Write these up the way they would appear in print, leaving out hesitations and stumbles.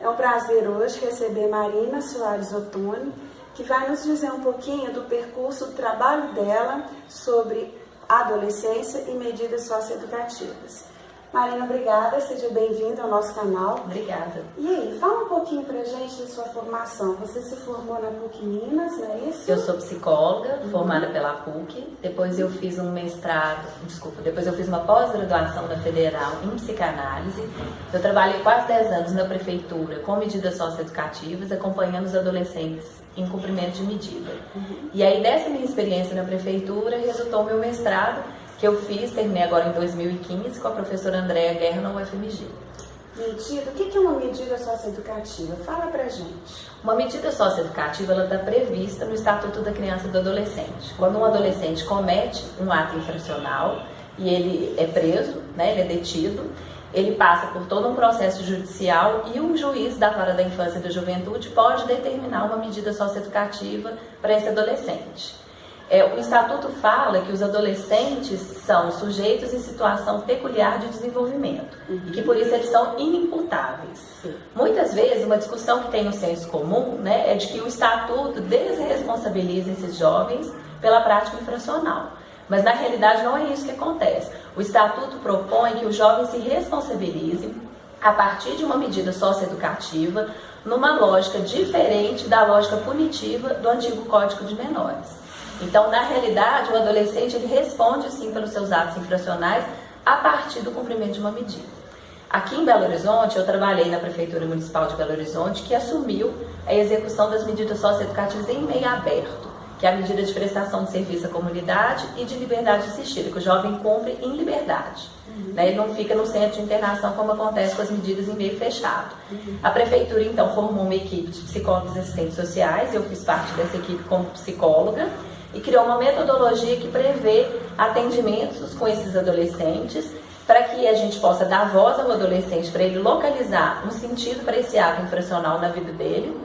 É um prazer hoje receber Marina Soares Ottoni, que vai nos dizer um pouquinho do percurso do trabalho dela sobre adolescência e medidas socioeducativas. Marina, obrigada, seja bem-vinda ao nosso canal. Obrigada. E aí, fala um pouquinho pra gente da sua formação. Você se formou na PUC Minas, não é isso? Eu sou psicóloga, formada pela PUC, depois eu fiz um mestrado, depois eu fiz uma pós-graduação na Federal em psicanálise. Eu trabalhei quase 10 anos na prefeitura com medidas socioeducativas, acompanhando os adolescentes em cumprimento de medida. E aí, dessa minha experiência na prefeitura, resultou o meu mestrado, que eu fiz, terminei agora em 2015, com a professora Andréa Guerra na UFMG. Medida? O que é uma medida socioeducativa? Fala pra gente. Uma medida socioeducativa, ela está prevista no Estatuto da Criança e do Adolescente. Quando um adolescente comete um ato infracional e ele é preso, né, ele é detido, ele passa por todo um processo judicial e um juiz da Vara da Infância e da Juventude pode determinar uma medida socioeducativa para esse adolescente. O Estatuto fala que os adolescentes são sujeitos em situação peculiar de desenvolvimento e que por isso eles são inimputáveis. Muitas vezes uma discussão que tem no senso comum, né, é de que o Estatuto desresponsabiliza esses jovens pela prática infracional. Mas na realidade não é isso que acontece. O Estatuto propõe que o jovem se responsabilize a partir de uma medida socioeducativa numa lógica diferente da lógica punitiva do antigo Código de Menores. Então, na realidade, o adolescente ele responde sim pelos seus atos infracionais a partir do cumprimento de uma medida. Aqui em Belo Horizonte, eu trabalhei na Prefeitura Municipal de Belo Horizonte, que assumiu a execução das medidas socioeducativas em meio aberto, que é a medida de prestação de serviço à comunidade e de liberdade assistida, que o jovem cumpre em liberdade. Ele não fica no centro de internação como acontece com as medidas em meio fechado. A Prefeitura, então, formou uma equipe de psicólogos e assistentes sociais, eu fiz parte dessa equipe como psicóloga, e criou uma metodologia que prevê atendimentos com esses adolescentes para que a gente possa dar voz ao adolescente, para ele localizar um sentido para esse ato infracional na vida dele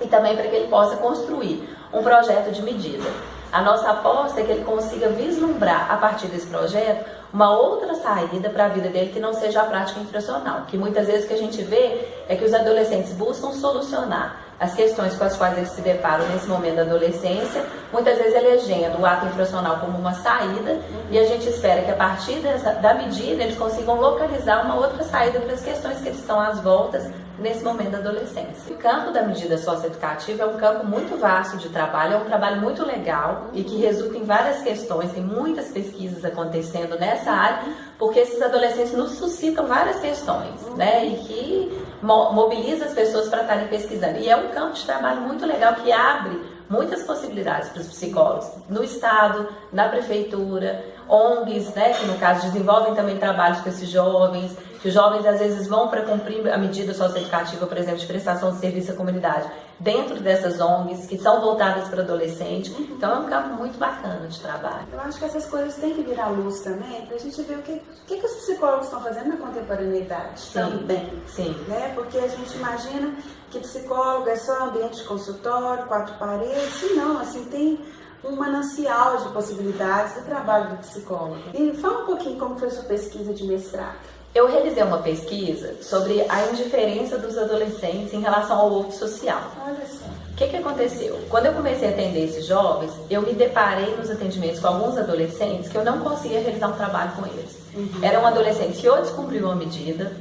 e também para que ele possa construir um projeto de medida. A nossa aposta é que ele consiga vislumbrar, a partir desse projeto, uma outra saída para a vida dele que não seja a prática infracional. Que muitas vezes o que a gente vê é que os adolescentes buscam solucionar as questões com as quais eles se deparam nesse momento da adolescência, muitas vezes elegendo o ato infracional como uma saída, e a gente espera que a partir da medida eles consigam localizar uma outra saída para as questões que eles estão às voltas nesse momento da adolescência. O campo da medida socioeducativa é um campo muito vasto de trabalho, é um trabalho muito legal e que resulta em várias questões, tem muitas pesquisas acontecendo nessa área, porque esses adolescentes nos suscitam várias questões, né, e que mobiliza as pessoas para estarem pesquisando. E é um campo de trabalho muito legal que abre muitas possibilidades para os psicólogos no Estado, na Prefeitura, ONGs, né, que no caso desenvolvem também trabalhos com esses jovens, que os jovens às vezes vão para cumprir a medida socioeducativa, por exemplo, de prestação de serviço à comunidade, dentro dessas ONGs que são voltadas para adolescente. Então é um campo muito bacana de trabalho. Eu acho que essas coisas têm que virar luz também, para a gente ver o que os psicólogos estão fazendo na contemporaneidade. Sim, também. Sim. Né? Porque a gente imagina que psicólogo é só ambiente de consultório, 4 paredes, e não, assim, tem um manancial de possibilidades do trabalho do psicólogo. E fala um pouquinho como foi a sua pesquisa de mestrado. Eu realizei uma pesquisa sobre a indiferença dos adolescentes em relação ao outro social. Olha só. O que aconteceu? Quando eu comecei a atender esses jovens, eu me deparei nos atendimentos com alguns adolescentes que eu não conseguia realizar um trabalho com eles. Eram adolescentes que ou descumpriam a medida,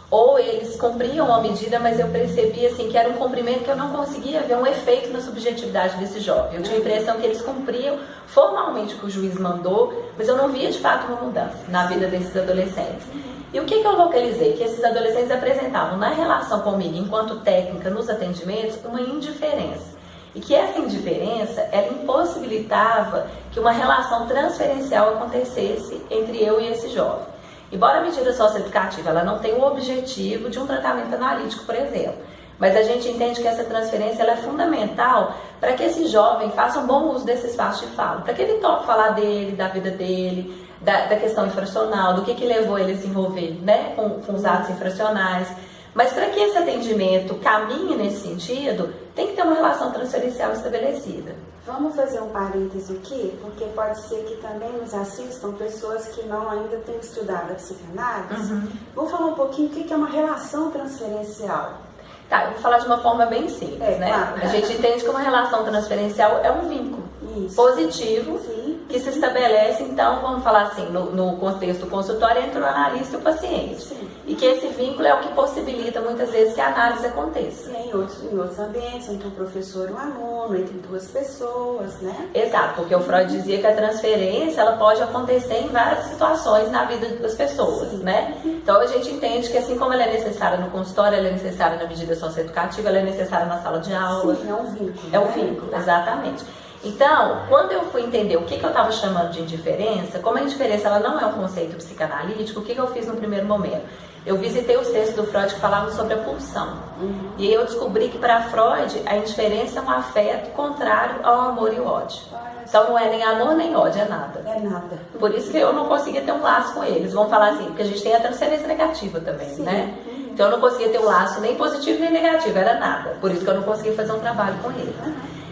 ou eles cumpriam a medida, mas eu percebia assim, que era um cumprimento que eu não conseguia ver um efeito na subjetividade desse jovem. Eu tinha a impressão que eles cumpriam formalmente o que o juiz mandou, mas eu não via de fato uma mudança na vida desses adolescentes. E o que eu localizei? Que esses adolescentes apresentavam na relação comigo, enquanto técnica, nos atendimentos, uma indiferença. E que essa indiferença, ela impossibilitava que uma relação transferencial acontecesse entre eu e esse jovem. Embora a medida socioeducativa ela não tenha o objetivo de um tratamento analítico, por exemplo, mas a gente entende que essa transferência ela é fundamental para que esse jovem faça um bom uso desse espaço de fala, para que ele toque falar dele, da vida dele, da questão infracional, do que levou ele a se envolver, né, com os atos infracionais. Mas para que esse atendimento caminhe nesse sentido, tem que ter uma relação transferencial estabelecida. Vamos fazer um parêntese aqui, porque pode ser que também nos assistam pessoas que não ainda têm estudado a psicanálise. Vou falar um pouquinho o que é uma relação transferencial. Tá, eu vou falar de uma forma bem simples, né? Claro. A gente entende que uma relação transferencial é um vínculo positivo. Sim. Que se estabelece, então, vamos falar assim, no contexto do consultório, entre o analista e o paciente. Sim. E que esse vínculo é o que possibilita, muitas vezes, que a análise aconteça. E em outros ambientes, entre um professor e um aluno, entre duas pessoas, né? Exato, porque o Freud dizia que a transferência, ela pode acontecer em várias situações na vida das pessoas, né? Então, a gente entende que, assim como ela é necessária no consultório, ela é necessária na medida socioeducativa, ela é necessária na sala de aula. Sim, é um vínculo. É um vínculo, exatamente. Então, quando eu fui entender o que eu estava chamando de indiferença, como a indiferença ela não é um conceito psicanalítico, o que eu fiz no primeiro momento? Eu visitei os textos do Freud que falavam sobre a pulsão. E aí eu descobri que para Freud a indiferença é um afeto contrário ao amor e o ódio. Então não é nem amor nem ódio, é nada. É nada. Por isso que eu não conseguia ter um laço com eles. Vão falar assim, porque a gente tem a transferência negativa também, Sim. né? Então eu não conseguia ter um laço nem positivo nem negativo, era nada. Por isso que eu não conseguia fazer um trabalho com eles.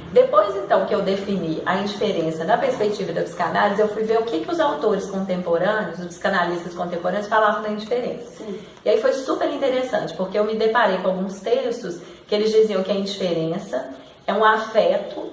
Depois, então, que eu defini a indiferença na perspectiva da psicanálise, eu fui ver o que os autores contemporâneos, os psicanalistas contemporâneos, falavam da indiferença. Sim. E aí foi super interessante, porque eu me deparei com alguns textos que eles diziam que a indiferença é um afeto,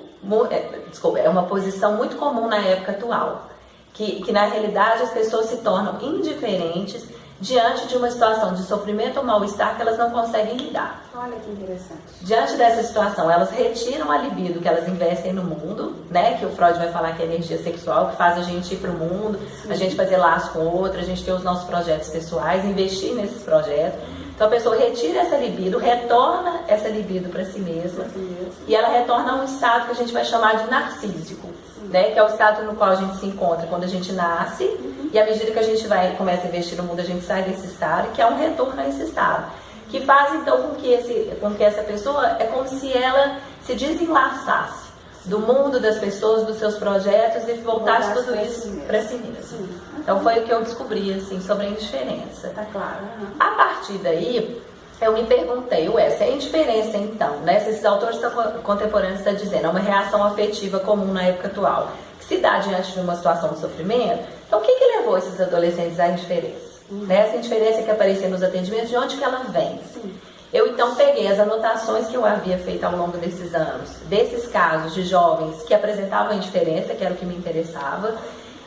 é uma posição muito comum na época atual. Que na realidade as pessoas se tornam indiferentes diante de uma situação de sofrimento ou mal-estar que elas não conseguem lidar. Olha que interessante. Diante dessa situação, elas retiram a libido que elas investem no mundo, né? Que o Freud vai falar que é energia sexual, que faz a gente ir para o mundo, a gente fazer laço com o outro, a gente ter os nossos projetos pessoais, investir nesses projetos. Então a pessoa retira essa libido, retorna essa libido para si mesma e ela retorna a um estado que a gente vai chamar de narcísico, né? Que é o estado no qual a gente se encontra quando a gente nasce e à medida que a gente começa a investir no mundo, a gente sai desse estado, que é um retorno a esse estado. Que faz então com que essa pessoa é como se ela se desenlaçasse do mundo, das pessoas, dos seus projetos e voltasse tudo isso para si mesma. Então foi o que eu descobri assim, sobre a indiferença. Tá claro. A partir daí, eu me perguntei, se a indiferença então, né, se esses autores contemporâneos estão dizendo, é uma reação afetiva comum na época atual, que se dá diante de uma situação de sofrimento, então o que levou esses adolescentes à indiferença? Essa indiferença que aparecia nos atendimentos, de onde que ela vem? Eu então peguei as anotações que eu havia feito ao longo desses anos, desses casos de jovens que apresentavam indiferença, que era o que me interessava,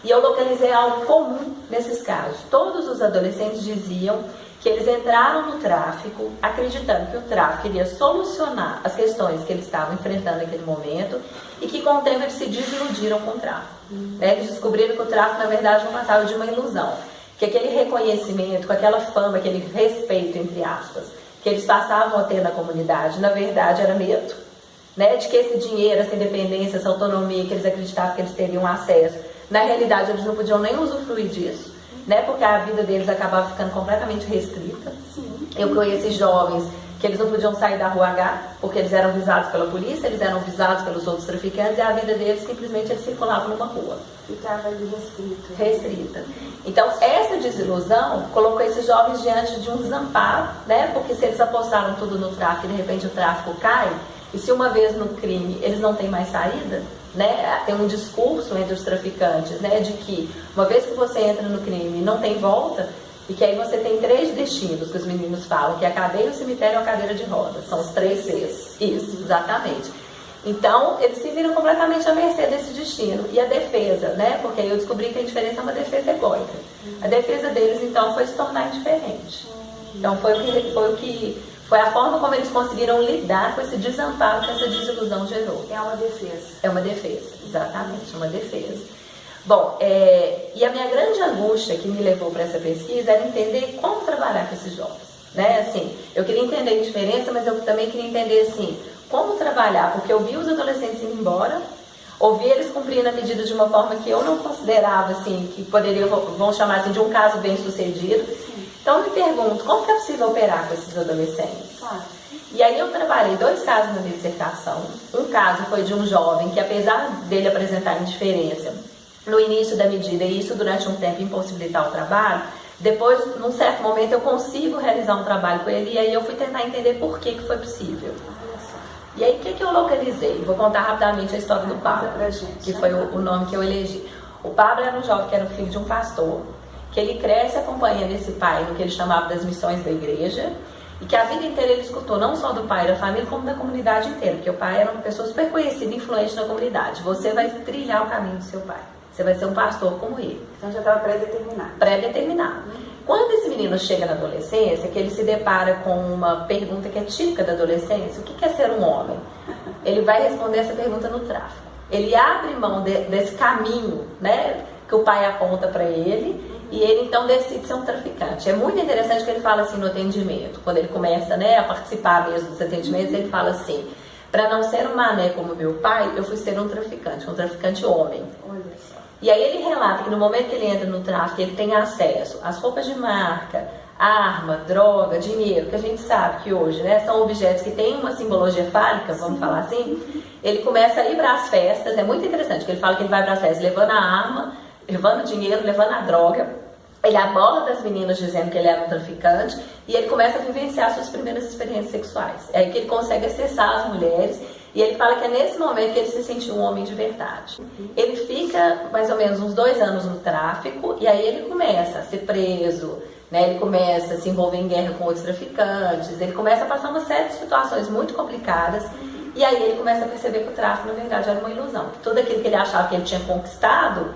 e eu localizei algo comum nesses casos. Todos os adolescentes diziam que eles entraram no tráfico acreditando que o tráfico iria solucionar as questões que eles estavam enfrentando naquele momento e que com o tempo eles se desiludiram com o tráfico. Eles descobriram que o tráfico, na verdade, não passava de uma ilusão. Que aquele reconhecimento, com aquela fama, aquele respeito, entre aspas, que eles passavam a ter na comunidade, na verdade era medo, né? De que esse dinheiro, essa independência, essa autonomia que eles acreditavam que eles teriam acesso, na realidade eles não podiam nem usufruir disso, né? Porque a vida deles acabava ficando completamente restrita. Eu conheci jovens que eles não podiam sair da rua H, porque eles eram visados pela polícia, eles eram visados pelos outros traficantes, e a vida deles simplesmente eles circulavam numa rua. Ficava ali restrita. Então, essa desilusão colocou esses jovens diante de um desamparo, né? Porque se eles apostaram tudo no tráfico e de repente o tráfico cai, e se uma vez no crime eles não têm mais saída, né? Tem um discurso entre os traficantes, né? De que uma vez que você entra no crime não tem volta, e que aí você tem 3 destinos que os meninos falam, que é a cadeia, o cemitério e a cadeira de rodas. São os 3 Cs. Isso, exatamente. Então, eles se viram completamente à mercê desse destino. E a defesa, né? Porque aí eu descobri que a indiferença é uma defesa egóica. A defesa deles, então, foi se tornar indiferente. Então, foi a forma como eles conseguiram lidar com esse desamparo que essa desilusão gerou. É uma defesa. É uma defesa, exatamente, uma defesa. Bom, e a minha grande angústia que me levou para essa pesquisa era entender como trabalhar com esses jovens, né? Assim, eu queria entender a diferença, mas eu também queria entender, assim, como trabalhar, porque eu vi os adolescentes indo embora, ouvi eles cumprindo a medida de uma forma que eu não considerava, assim, que poderia, vamos chamar assim, de um caso bem sucedido. Então, eu me pergunto, como que é possível operar com esses adolescentes? E aí eu trabalhei 2 casos na minha dissertação. Um caso foi de um jovem que, apesar dele apresentar indiferença no início da medida, e isso durante um tempo impossibilitar o trabalho, depois, num certo momento, eu consigo realizar um trabalho com ele, e aí eu fui tentar entender por que foi possível. E aí, o que eu localizei? Vou contar rapidamente a história do Pablo, que foi o nome que eu elegi. O Pablo era um jovem que era filho de um pastor, que ele cresce acompanhando esse pai no que ele chamava das missões da igreja, e que a vida inteira ele escutou não só do pai e da família, como da comunidade inteira, porque o pai era uma pessoa super conhecida e influente na comunidade. Você vai trilhar o caminho do seu pai, você vai ser um pastor como ele. Então já estava pré-determinado. Pré-determinado. Quando esse menino chega na adolescência, que ele se depara com uma pergunta que é típica da adolescência, o que é ser um homem? Ele vai responder essa pergunta no tráfico. Ele abre mão desse caminho, né, que o pai aponta para ele, e ele então decide ser um traficante. É muito interessante que ele fala assim no atendimento, quando ele começa, né, a participar mesmo dos atendimentos, ele fala assim: para não ser um mané como meu pai, eu fui ser um traficante homem. Olha só. E aí ele relata que no momento que ele entra no tráfico, ele tem acesso às roupas de marca, arma, droga, dinheiro, que a gente sabe que hoje, né, são objetos que têm uma simbologia fálica, vamos falar assim. Ele começa a ir para as festas, é muito interessante, que ele fala que ele vai para as festas levando a arma, levando dinheiro, levando a droga. Ele aborda as meninas dizendo que ele era um traficante e ele começa a vivenciar suas primeiras experiências sexuais. É aí que ele consegue acessar as mulheres e ele fala que é nesse momento que ele se sentiu um homem de verdade. Ele fica mais ou menos uns 2 anos no tráfico e aí ele começa a ser preso, né? Ele começa a se envolver em guerra com outros traficantes, ele começa a passar uma série de situações muito complicadas. E aí ele começa a perceber que o tráfico, na verdade, era uma ilusão. Que tudo aquilo que ele achava que ele tinha conquistado,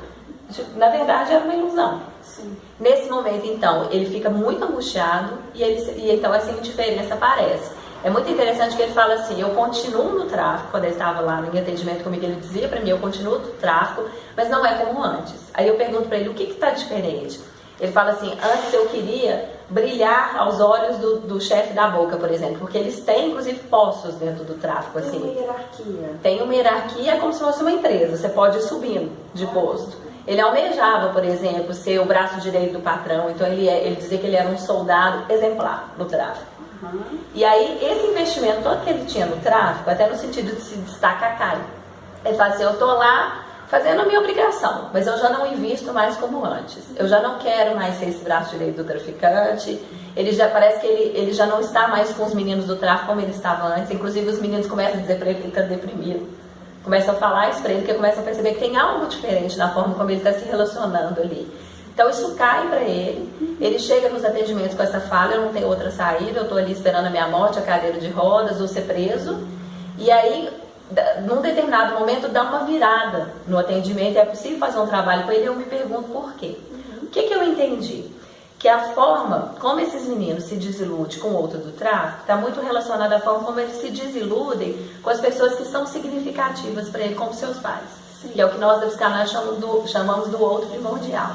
na verdade, era uma ilusão. Sim. Nesse momento, então, ele fica muito angustiado e então essa indiferença aparece. É muito interessante que ele fala assim: eu continuo no tráfico. Quando ele estava lá no atendimento comigo, ele dizia para mim: eu continuo no tráfico, mas não é como antes. Aí eu pergunto para ele: o que está diferente? Ele fala assim: antes eu queria brilhar aos olhos do chefe da boca, por exemplo, porque eles têm, inclusive, postos dentro do tráfico. Assim. Tem uma hierarquia. Tem uma hierarquia, como se fosse uma empresa, você pode ir subindo de posto. Ele almejava, por exemplo, ser o braço direito do patrão, então ele dizia que ele era um soldado exemplar no tráfico. E aí, esse investimento todo que ele tinha no tráfico, até no sentido de se destacar, cai. Ele fala assim: eu tô lá fazendo a minha obrigação, mas eu já não invisto mais como antes. Eu já não quero mais ser esse braço direito do traficante. Ele já parece que ele já não está mais com os meninos do tráfico como ele estava antes. Inclusive os meninos começam a dizer para ele que ele está deprimido. Começam a falar isso para ele, porque começam a perceber que tem algo diferente na forma como ele está se relacionando ali. Então isso cai para ele. Ele chega nos atendimentos com essa fala: eu não tenho outra saída, eu estou ali esperando a minha morte, a cadeira de rodas, ou ser preso. E aí, num determinado momento, dá uma virada no atendimento, é possível fazer um trabalho com ele, e eu me pergunto por quê. O que eu entendi? Que a forma como esses meninos se desiludem com o outro do tráfico está muito relacionada à forma como eles se desiludem com as pessoas que são significativas para ele, como seus pais. Sim. Que é o que nós da psicanálise chamamos do outro primordial.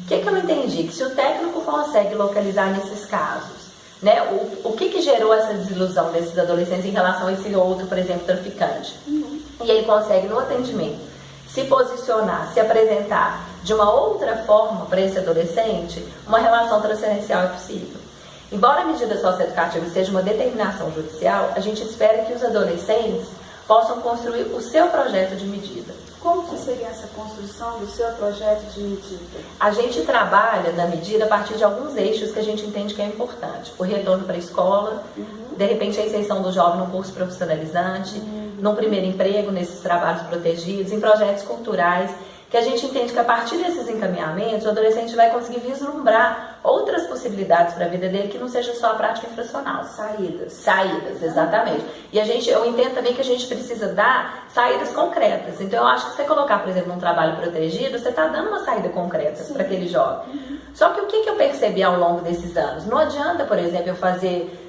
O que eu entendi? Que se o técnico consegue localizar nesses casos, né, o que gerou essa desilusão desses adolescentes em relação a esse outro, por exemplo, traficante. E ele consegue, no atendimento, se posicionar, se apresentar de uma outra forma para esse adolescente, uma relação transferencial é possível. Embora a medida socioeducativa seja uma determinação judicial, a gente espera que os adolescentes possam construir o seu projeto de medida. Como que seria essa construção do seu projeto de medida? A gente trabalha na medida a partir de alguns eixos que a gente entende que é importante. O retorno para a escola, de repente a inserção do jovem num curso profissionalizante, num primeiro emprego, nesses trabalhos protegidos, em projetos culturais, que a gente entende que a partir desses encaminhamentos o adolescente vai conseguir vislumbrar outras possibilidades para a vida dele que não seja só a prática infracional. Saídas, exatamente. E eu entendo também que a gente precisa dar saídas concretas. Então eu acho que você colocar, por exemplo, num trabalho protegido, você está dando uma saída concreta para aquele jovem. Só que o que eu percebi ao longo desses anos? Não adianta, por exemplo, eu fazer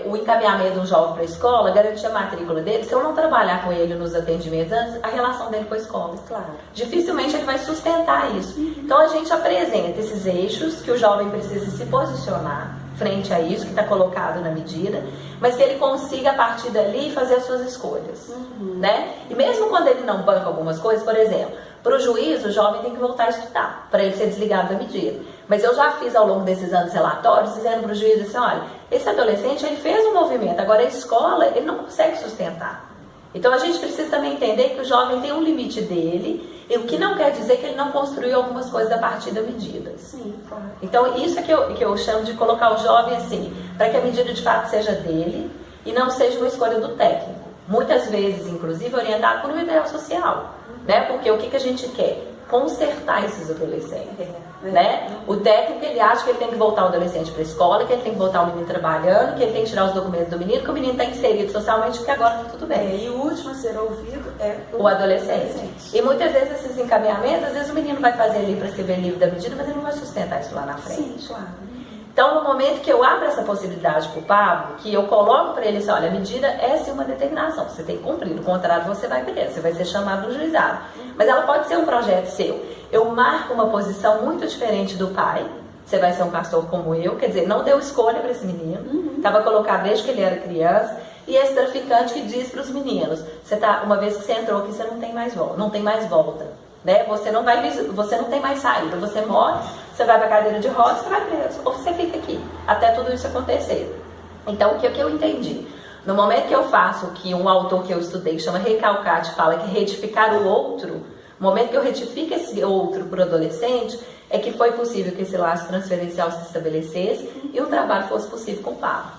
o encaminhamento de um jovem para a escola, garantir a matrícula dele, se eu não trabalhar com ele nos atendimentos antes, a relação dele com a escola. Claro. Dificilmente ele vai sustentar isso. Então a gente apresenta esses eixos que o jovem precisa se posicionar frente a isso, que está colocado na medida, mas que ele consiga a partir dali fazer as suas escolhas. Né? E mesmo quando ele não banca algumas coisas, por exemplo, para o juiz, o jovem tem que voltar a estudar, para ele ser desligado da medida. Mas eu já fiz ao longo desses anos relatórios, dizendo para o juiz assim: olha, esse adolescente ele fez um movimento, agora a escola ele não consegue sustentar. Então a gente precisa também entender que o jovem tem um limite dele, o que não quer dizer que ele não construiu algumas coisas a partir da medida. Sim, claro. Então isso é que eu chamo de colocar o jovem assim, para que a medida de fato seja dele e não seja uma escolha do técnico. Muitas vezes, inclusive, orientado por um ideal social. Né? Porque o que a gente quer? consertar esses adolescentes, né? O técnico, ele acha que ele tem que voltar o adolescente para a escola, que ele tem que voltar o menino trabalhando, que ele tem que tirar os documentos do menino, que o menino está inserido socialmente, porque agora tá tudo bem. E o último a ser ouvido é o adolescente. E muitas vezes esses encaminhamentos, às vezes o menino vai fazer ali para escrever livre da medida, mas ele não vai sustentar isso lá na frente. Sim, claro. Então, no momento que eu abro essa possibilidade para o Pablo, que eu coloco para ele assim, olha, a medida é sim uma determinação, você tem que cumprir, no contrário você vai preso, você vai ser chamado no juizado. Mas ela pode ser um projeto seu. Eu marco uma posição muito diferente do pai, você vai ser um pastor como eu, quer dizer, não deu escolha para esse menino, estava colocado desde que ele era criança, e esse traficante que diz para os meninos, uma vez que você entrou aqui, você não tem mais volta. Né? Você não tem mais saída, você morre, você vai para a cadeira de rodas, você vai preso, ou você fica aqui, até tudo isso acontecer. Então, o que eu entendi? No momento que eu faço o que um autor que eu estudei, chama Recalcati, fala que retificar o outro, no momento que eu retifico esse outro para o adolescente, é que foi possível que esse laço transferencial se estabelecesse e o trabalho fosse possível com o Pablo.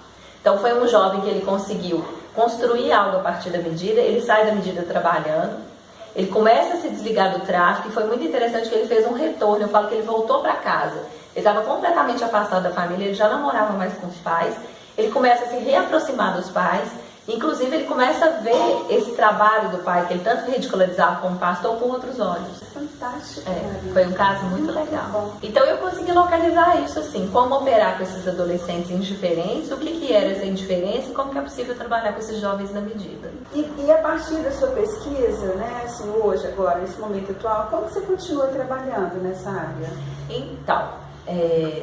Então, foi um jovem que ele conseguiu construir algo a partir da medida, ele sai da medida trabalhando, ele começa a se desligar do tráfico e foi muito interessante que ele fez um retorno. Eu falo que ele voltou para casa. Ele estava completamente afastado da família, ele já não morava mais com os pais. Ele começa a se reaproximar dos pais. Inclusive, ele começa a ver esse trabalho do pai, que ele tanto ridicularizava como pastor, com outros olhos. Fantástico. Foi um caso muito legal. Então, eu consegui localizar isso assim, como operar com esses adolescentes indiferentes, o que era essa indiferença e como que é possível trabalhar com esses jovens na medida. E a partir da sua pesquisa, né, assim, hoje, agora, nesse momento atual, como você continua trabalhando nessa área? Então,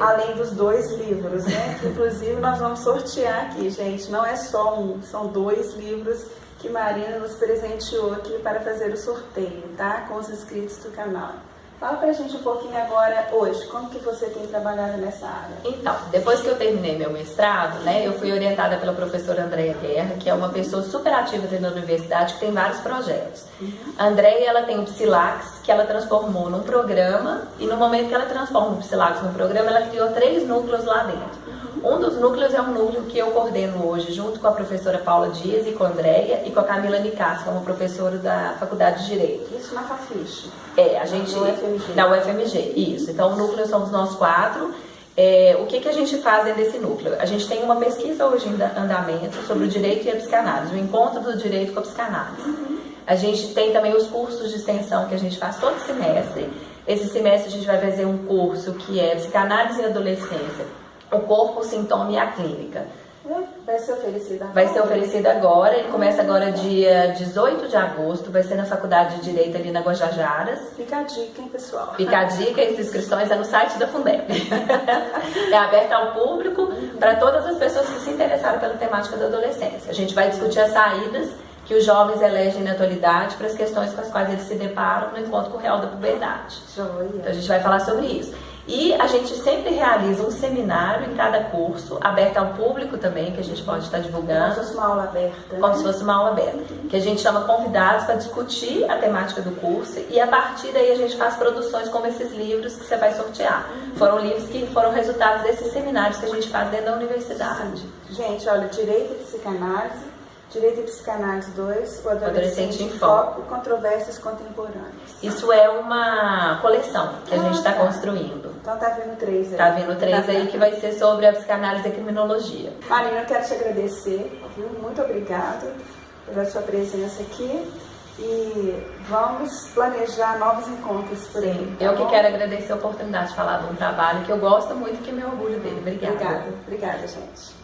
além dos 2 livros, né? Que inclusive nós vamos sortear aqui, gente. Não é só um, são 2 livros que Marina nos presenteou aqui para fazer o sorteio, tá? Com os inscritos do canal. Fala pra gente um pouquinho agora, hoje, como que você tem trabalhado nessa área? Então, depois que eu terminei meu mestrado, né, eu fui orientada pela professora Andréia Guerra, que é uma pessoa super ativa dentro da universidade, que tem vários projetos. A Andréia, ela tem o Psilax, que ela transformou num programa, e no momento que ela transforma o Psilax num programa, ela criou 3 núcleos lá dentro. Um dos núcleos é um núcleo que eu coordeno hoje, junto com a professora Paula Dias e com a Andréia, e com a Camila Nicasso, que é uma professora da Faculdade de Direito. Isso na Fafiche? A gente... Na UFMG, isso. Então, o núcleo somos nós 4. O que a gente faz dentro desse núcleo? A gente tem uma pesquisa hoje em andamento sobre o direito e a psicanálise, o encontro do direito com a psicanálise. A gente tem também os cursos de extensão que a gente faz todo semestre. Esse semestre a gente vai fazer um curso que é Psicanálise e Adolescência, o corpo, o sintoma e a clínica. Vai ser oferecido agora? Vai ser oferecido agora, ele começa agora dia 18 de agosto, vai ser na Faculdade de Direito ali na Guajajaras. Fica a dica, hein, pessoal? Fica a dica, as inscrições é no site da Fundeb. É aberto ao público para todas as pessoas que se interessaram pela temática da adolescência. A gente vai discutir as saídas que os jovens elegem na atualidade para as questões com as quais eles se deparam no encontro real da puberdade. Joia. Então a gente vai falar sobre isso. E a gente sempre realiza um seminário em cada curso, aberto ao público também, que a gente pode estar divulgando. Como se fosse uma aula aberta. Como se fosse uma aula aberta. Que a gente chama convidados para discutir a temática do curso e a partir daí a gente faz produções como esses livros que você vai sortear. Foram livros que foram resultados desses seminários que a gente faz dentro da universidade. Sim. Gente, olha, Direito e Psicanálise, Direito e Psicanálise 2, o Adolescente em Foco, Controvérsias Contemporâneas. Isso é uma coleção que a gente está construindo. Então tá vindo 3 aí. Tá vindo 3 aí que vai ser sobre a psicanálise e a criminologia. Marina, eu quero te agradecer, viu? Muito obrigada pela sua presença aqui. E vamos planejar novos encontros por aí. Sim, eu que quero agradecer a oportunidade de falar de um trabalho que eu gosto muito e que me orgulho dele. Obrigada. Obrigada, gente.